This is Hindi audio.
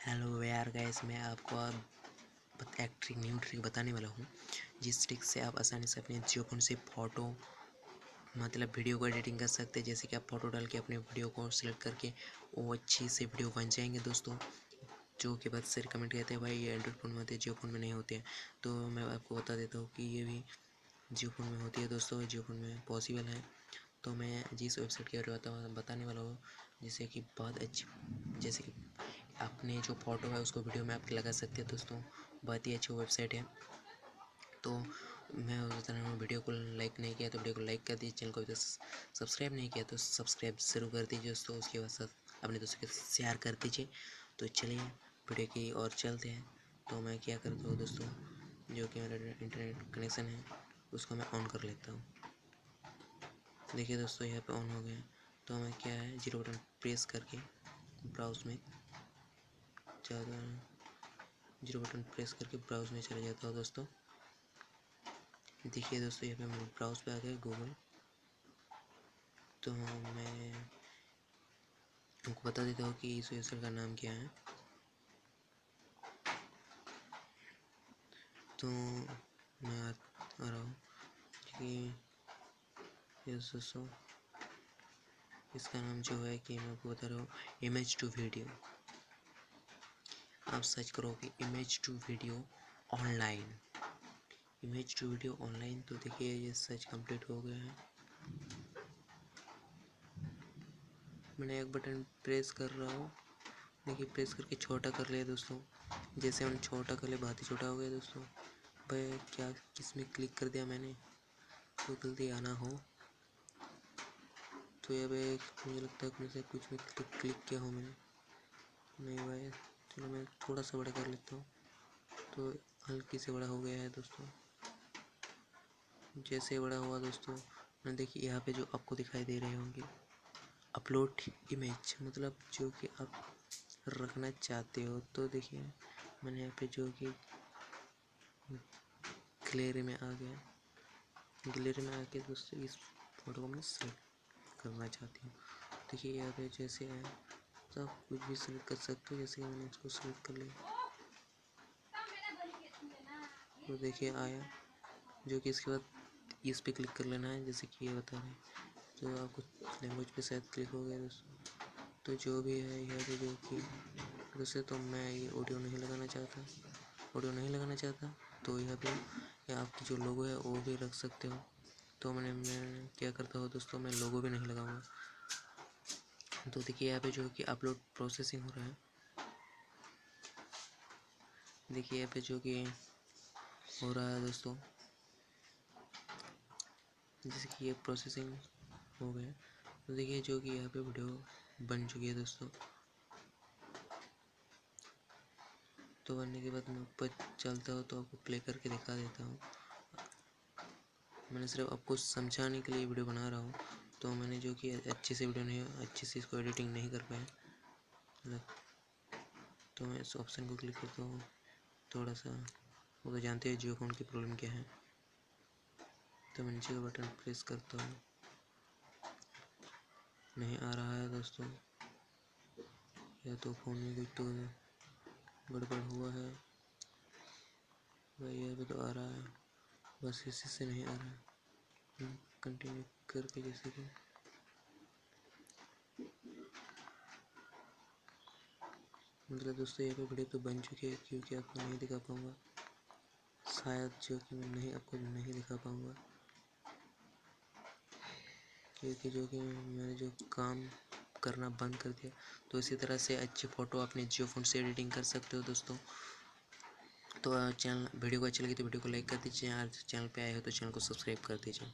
हेलो यार गाइस, मैं आपको अब एक न्यू ट्रिक बताने वाला हूँ, जिस ट्रिक से आप आसानी से अपने जियो फोन से फ़ोटो मतलब वीडियो को एडिटिंग कर सकते हैं। जैसे कि आप फ़ोटो डाल के अपने वीडियो को सिलेक्ट करके वो अच्छी से वीडियो बन जाएंगे दोस्तों। जो कि बहुत से कमेंट कहते हैं भाई ये एंड्रॉइड फ़ोन में होते हैं, जियो फ़ोन में नहीं होते हैं। तो मैं आपको बता देता हूँ कि ये भी जियो फ़ोन में होती है दोस्तों, जियो फ़ोन में पॉसिबल है। तो मैं जिस वेबसाइट के बारे में बताने वाला हूँ, जिससे कि बहुत अच्छी, जैसे कि अपने जो फ़ोटो है उसको वीडियो में आप लगा सकते हैं दोस्तों। बहुत ही अच्छी वेबसाइट है। तो मैं बता रहा हूँ, वीडियो को लाइक नहीं किया तो वीडियो को लाइक कर दीजिए, चैनल को अभी तक सब्सक्राइब नहीं किया तो सब्सक्राइब ज़रूर कर दीजिए दोस्तों। उसके बाद साथ अपने दोस्तों के साथ शेयर कर दीजिए। तो चलिए वीडियो की और चलते हैं। तो मैं क्या करता हूँ दोस्तों, जो कि मेरा इंटरनेट कनेक्शन है उसको मैं ऑन कर लेता हूँ। देखिए दोस्तों, यहाँ पे ऑन हो गया। तो मैं क्या है, जीरो बटन प्रेस करके ब्राउज़ में जीरो बटन प्रेस करके ब्राउज़ में चले जाता हूँ दोस्तों। देखिए दोस्तों, यहाँ पे मैं ब्राउज़ पे आ गया गूगल। तो मैं आपको बता देता हूँ कि इस वेबसाइट का नाम क्या है। तो मैं आ रहा हूँ कि दोस्तों, इसका नाम जो है कि मैं आपको बता रहा हूँ, इमेज2वीडियो। आप सर्च करोगे इमेज2वीडियो ऑनलाइन, इमेज2वीडियो ऑनलाइन। तो देखिए ये सर्च कंप्लीट हो गया है। मैंने एक बटन प्रेस कर रहा हूँ, देखिए प्रेस करके छोटा कर लिया दोस्तों। जैसे मैंने छोटा कर लिया, बहुत ही छोटा हो गया दोस्तों। भाई क्या किसमें क्लिक कर दिया मैंने, तो गलती आना हो तो ये भाई मुझे लगता है मुझसे कुछ में क्लिक किया हो मैंने, नहीं भाई। चलो मैं थोड़ा सा बड़ा कर लेता हूँ। तो हल्की से बड़ा हो गया है दोस्तों। जैसे बड़ा हुआ दोस्तों, मैं देखिए यहाँ पे जो आपको दिखाई दे रहे होंगे अपलोड इमेज, मतलब जो कि आप रखना चाहते हो। तो देखिए मैंने यहाँ पे जो कि गैलरी में आ गया, गैलरी में आके दोस्तों इस फोटो को मैं सेलेक्ट करना चाहती हूँ। देखिए यहाँ पे जैसे है तो आप कुछ भी सेलेक्ट कर सकते हो। जैसे मैंने इसको सेलेक्ट कर लिया तो देखिए आया, जो कि इसके बाद इस पे क्लिक कर लेना है, जैसे कि ये बता रहे हैं। तो आपको लैंग्वेज पे शायद क्लिक हो गया दोस्तों। तो जो भी है यहाँ पे जो कि वैसे तो मैं ये ऑडियो नहीं लगाना चाहता, तो यहाँ पे आपकी जो लोगो है वो भी रख सकते हो। तो मैं क्या करता हूँ दोस्तों, मैं लोगो भी नहीं लगाऊंगा। तो देखिए यहाँ पे जो कि अपलोड प्रोसेसिंग हो रहा है, देखिए यहाँ पे जो कि हो रहा है दोस्तों, जैसे कि ये प्रोसेसिंग हो गया। तो देखिए जो कि यहाँ पे वीडियो बन चुकी है दोस्तों। तो बनने के बाद मैं ऊपर चलता हूँ तो आपको प्ले करके दिखा देता हूँ। मैंने सिर्फ आपको समझाने के लिए वीडियो बना रहा हूँ। तो मैंने जो कि अच्छे से इसको एडिटिंग नहीं कर पाया मतलब। तो मैं इस ऑप्शन को क्लिक करता हूँ, थोड़ा सा वो तो जानते हैं जियो फोन की प्रॉब्लम क्या है। तो मैं नीचे का बटन प्रेस करता हूँ, नहीं आ रहा है दोस्तों, या तो फ़ोन में कुछ तो गड़बड़ हुआ है भाई। यहाँ पे तो आ रहा है, बस इसी से नहीं आ रहा है। कंटिन्यू करके जैसे कि मतलब दोस्तों यहाँ पे वीडियो तो बन चुकी है, क्योंकि आपको नहीं दिखा पाऊँगा शायद, जो कि मैं नहीं आपको नहीं दिखा पाऊँगा, क्योंकि जो कि मैंने जो काम करना बंद कर दिया। तो इसी तरह से अच्छी फ़ोटो अपने जियो फोन से एडिटिंग कर सकते हो दोस्तों। तो वीडियो को अच्छी लगी तो वीडियो को लाइक कर दीजिए, यार चैनल पे आए हो तो चैनल को सब्सक्राइब कर दीजिए।